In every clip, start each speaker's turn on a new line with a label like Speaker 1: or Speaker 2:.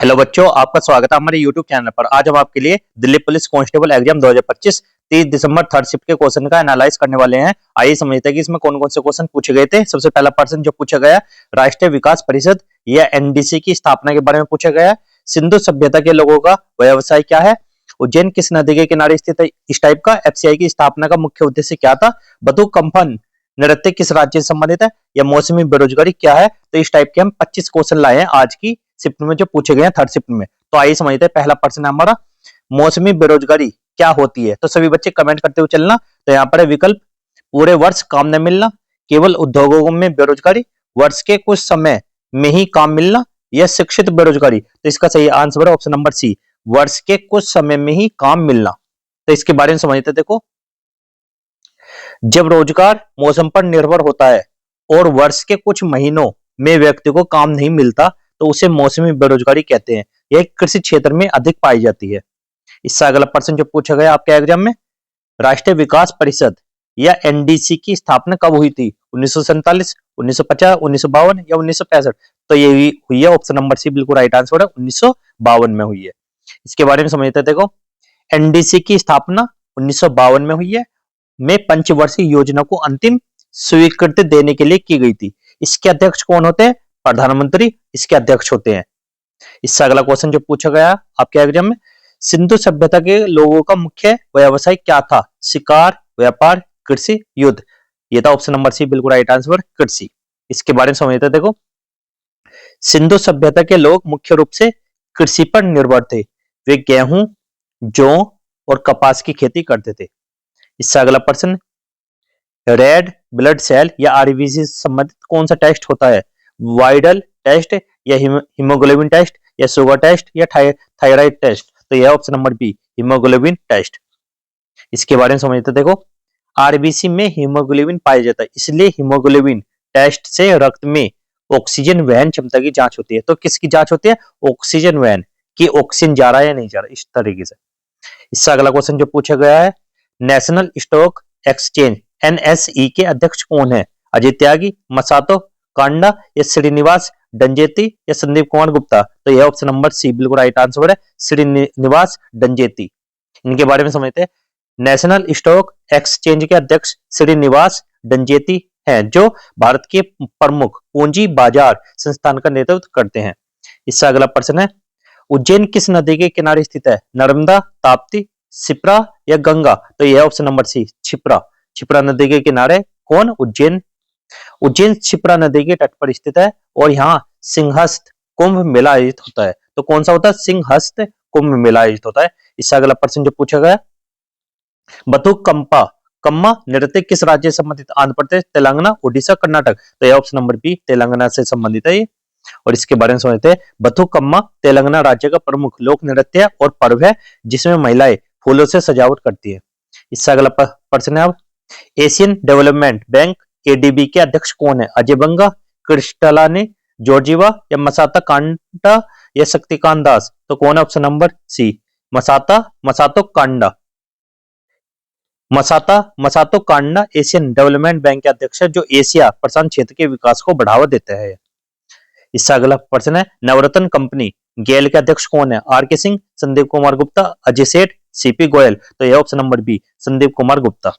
Speaker 1: Hello बच्चों, आपका स्वागत है हमारे यूट्यूब चैनल पर। आज हम आपके लिए दिल्ली पुलिस कांस्टेबल एग्जाम 2025 30 दिसंबर थर्ड शिफ्ट के क्वेश्चन का एनालाइज करने वाले हैं। आइए समझते हैं कि इसमें कौन कौन से क्वेश्चन पूछे गए थे। सबसे पहला प्रश्न जो पूछा गया, राष्ट्रीय विकास परिषद या एनडीसी की स्थापना के बारे में पूछा गया। सिंधु सभ्यता के लोगों का व्यवसाय क्या है। उज्जैन किस नदी के किनारे स्थित है। इस टाइप का एफसीआई की स्थापना का मुख्य उद्देश्य क्या था। बथुक कंपन नृत्य किस राज्य से संबंधित है, या मौसमी बेरोजगारी क्या है। तो इस टाइप के हम 25 क्वेश्चन लाए हैं आज की शिफ्ट में जो पूछे गए हैं थर्ड शिफ्ट में। तो आइए समझते हैं। पहला प्रश्न है हमारा, मौसमी बेरोजगारी क्या होती है। तो सभी बच्चे कमेंट करते हुए चलना। तो यहाँ पर है विकल्प, पूरे वर्ष काम न मिलना, केवल उद्योगों में बेरोजगारी, वर्ष के कुछ समय में ही काम मिलना, या शिक्षित बेरोजगारी। तो इसका सही आंसर है ऑप्शन नंबर सी, वर्ष के कुछ समय में ही काम मिलना। तो इसके बारे में समझते हैं। देखो, जब रोजगार मौसम पर निर्भर होता है और वर्ष के कुछ महीनों में व्यक्ति को काम नहीं मिलता तो उसे मौसमी बेरोजगारी कहते हैं। यह कृषि क्षेत्र में अधिक पाई जाती है। इससे अगला प्रश्न जो पूछा गया आपके एग्जाम में, राष्ट्रीय विकास परिषद या एनडीसी की स्थापना कब हुई थी। 1947, 1950, 1952 या 1965। तो ये हुई है ऑप्शन नंबर सी, बिल्कुल राइट आंसर है, 1952 में हुई है। इसके बारे में समझते हैं। देखो, एनडीसी की स्थापना 1952 में हुई है। में पंचवर्षीय योजना को अंतिम स्वीकृति देने के लिए की गई थी। इसके अध्यक्ष कौन होते हैं। प्रधानमंत्री इसके अध्यक्ष होते हैं। इससे अगला क्वेश्चन जो पूछा गया आपके एग्जाम में, सिंधु सभ्यता के लोगों का मुख्य व्यवसाय क्या था। शिकार, व्यापार, कृषि, युद्ध। ये था ऑप्शन नंबर सी, बिल्कुल राइट आंसर, कृषि। इसके बारे में समझते हैं। देखो, सिंधु सभ्यता के लोग मुख्य रूप से कृषि पर निर्भर थे। वे गेहूं, जौ और कपास की खेती करते थे। इससे अगला प्रश्न, रेड ब्लड सेल या आरबीसी से संबंधित कौन सा टेस्ट होता है। वाइडल टेस्ट, या हीमोग्लोबिन टेस्ट, या शुगर टेस्ट, या थायराइड टेस्ट। तो यह option number B, haemoglobin test. इसके बारे में समझते। देखो, आरबीसी में हीमोग्लोबिन पाया जाता है, इसलिए हीमोग्लोबिन टेस्ट से रक्त में ऑक्सीजन वहन क्षमता की जांच होती है। तो किसकी जांच होती है, ऑक्सीजन वहन की, ऑक्सीजन जा रहा है या नहीं जा रहा, इस तरीके से। इससे अगला क्वेश्चन जो पूछा गया है, नेशनल स्टॉक एक्सचेंज एनएसई के अध्यक्ष कौन है। अजय त्यागी, मसातो कांडा, या श्रीनिवास डंजेती, या संदीप कुमार गुप्ता। तो यह ऑप्शन नंबर सी, बिल्कुल राइट आंसर है, श्रीनिवास डंजेती। इनके बारे में समझते हैं। नेशनल स्टॉक एक्सचेंज के अध्यक्ष श्रीनिवास डंजेती हैं, जो भारत के प्रमुख पूंजी बाजार संस्थान का नेतृत्व करते हैं। इससे अगला प्रश्न है, उज्जैन किस नदी के किनारे स्थित है। नर्मदा, ताप्ती, शिप्रा, या गंगा। तो यह option number C, Shipra. Shipra नदी के किनारे कौन, उज्जैन। उज्जैन शिप्रा नदी के तट पर स्थित है और यहाँ सिंहस्थ कुंभ मेला आयोजित होता है। तो कौन सा होता है, सिंहस्थ कुंभ मेला आयोजित होता है। इससे अगला प्रश्न जो पूछा गया, बथुकम्पा कम्मा नृत्य किस राज्य से संबंधित। आंध्र प्रदेश, तेलंगाना, उड़ीसा, कर्नाटक। तो यह ऑप्शन नंबर बी, तेलंगाना से संबंधित है ये। और इसके बारे में समझते हैं। बथुकम्मा तेलंगाना राज्य का प्रमुख लोक नृत्य और पर्व है, जिसमें महिलाएं फूलों से सजावट करती है। इससे अगला प्रश्न है, अब एशियन डेवलपमेंट बैंक एडीबी के अध्यक्ष कौन है। अजय बंगा, क्रिस्टलानी जॉर्जिवा, या मसाता कांडा, या शक्तिकांत दास। तो कौन है, option number C, Masato Kanda. Masato Kanda Asian Development Bank के अध्यक्ष है, जो एशिया प्रशांत क्षेत्र के विकास को बढ़ावा देते हैं। इससे अगला प्रश्न है, नवरत्न कंपनी गेल के अध्यक्ष कौन है। आर के सिंह, संदीप कुमार गुप्ता, अजय सेठ, सीपी गोयल। तो यह option number B, Sandeep Kumar Gupta.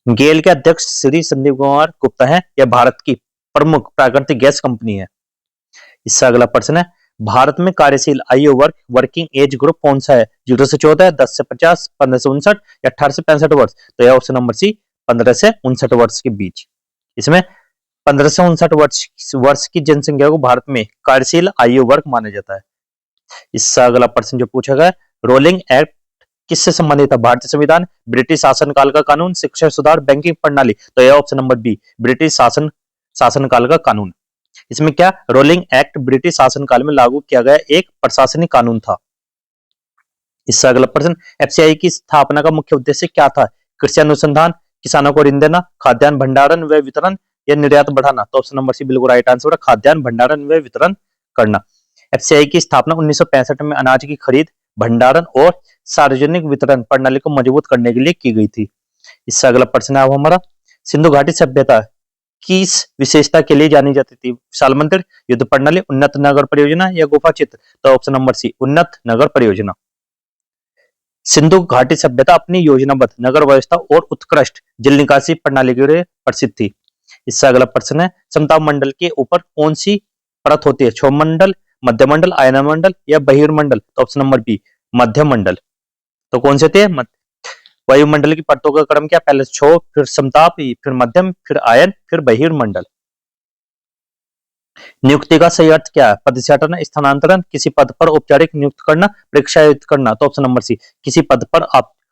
Speaker 1: GAIL के अध्यक्ष श्री संदीप कुमार गुप्ता है। यह भारत की प्रमुख प्राकृतिक गैस कंपनी है। इससे अगला प्रश्न है, भारत में कार्यशील आयु वर्ग वर्किंग एज ग्रुप कौन सा है। 0 से 14, 10 से 50, 15 से 59, या 18 से 65 वर्ष। तो यह ऑप्शन नंबर सी, 15 से 59 वर्ष के बीच। इसमें 15 से 59 वर्ष की जनसंख्या को भारत में कार्यशील आयु वर्ग माना जाता है। इससे अगला प्रश्न जो पूछा गया, रोलिंग एक्ट किससे संबंधित है। भारतीय संविधान, ब्रिटिश शासनकाल का कानून, शिक्षा सुधार, बैंकिंग प्रणाली। तो यह ऑप्शन नंबर बी, ब्रिटिश शासनकाल का कानून। इसमें क्या, रोलिंग एक्ट ब्रिटिश शासनकाल में लागू किया गया एक प्रशासनिक कानून था। इससे अगला प्रश्न, एफसीआई की स्थापना का मुख्य उद्देश्य क्या था। कृषि अनुसंधान, किसानों को ऋण देना, खाद्यान्न भंडारण व वितरण, या निर्यात बढ़ाना। तो ऑप्शन नंबर सी, बिल्कुल राइट आंसर है, खाद्यान्न भंडारण व वितरण करना। एफसीआई की स्थापना 1965 में अनाज की खरीद, भंडारण और सार्वजनिक वितरण प्रणाली को मजबूत करने के लिए की गई थी। इससे अगला प्रश्न है अब हमारा, सिंधु घाटी सभ्यता किस विशेषता के लिए जानी जाती थी? विशाल मंदिर, युद्ध प्रणाली, उन्नत नगर परियोजना या गुफा चित्र? तो ऑप्शन नंबर सी, उन्नत नगर परियोजना। सिंधु घाटी सभ्यता अपनी योजनाबद्ध नगर व्यवस्था और उत्कृष्ट जल निकासी प्रणाली के लिए प्रसिद्ध थी। इससे अगला प्रश्न है, समताप मंडल के ऊपर कौन सी परत होती है? क्षोभ मंडल, मध्य मंडल, आयन मंडल या बहिर्मंडल? तो ऑप्शन नंबर बी, मध्य मंडल। तो कौन से थे? वायुमंडल की परतों का क्रम क्या? पहले क्षोभ, फिर समताप, फिर मध्यम, फिर आयन, फिर बहिर्मंडल। नियुक्ति का सही अर्थ क्या है? पदचाटन, स्थानांतरण, किसी पद पर औपचारिक नियुक्त करना, प्रेक्षायुक्त करना? तो ऑप्शन नंबर सी, किसी पद पर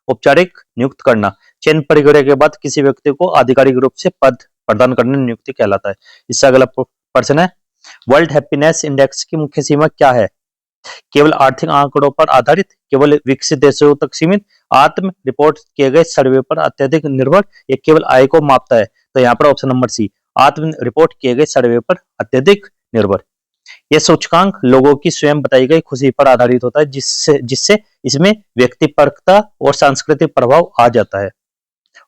Speaker 1: औपचारिक नियुक्त करना। चयन प्रक्रिया के बाद किसी व्यक्ति को आधिकारिक रूप से पद प्रदान करने नियुक्ति कहलाता है। इससे अगला प्रश्न है, वर्ल्ड हैप्पीनेस इंडेक्स की मुख्य सीमा क्या है? केवल आर्थिक आंकड़ों पर आधारित, केवल विकसित देशों तक सीमित, आत्म रिपोर्ट किए गए सर्वे पर अत्यधिक निर्भर, या केवल आय को मापता है? तो यहाँ पर ऑप्शन नंबर सी, आत्म रिपोर्ट किए गए सर्वे पर अत्यधिक निर्भर। यह सूचकांक लोगों की स्वयं बताई गई खुशी पर आधारित होता है, जिससे जिससे इसमें व्यक्तिपरकता और सांस्कृतिक प्रभाव आ जाता है।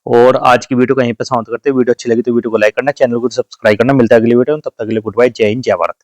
Speaker 1: और आज की वीडियो को यहीं पर समाप्त करते हैं। वीडियो अच्छी लगी तो वीडियो को लाइक करना, चैनल को सब्सक्राइब करना। मिलता है अगली वीडियो में, तब तक के लिए गुड बाय, जय हिंद, जय भारत।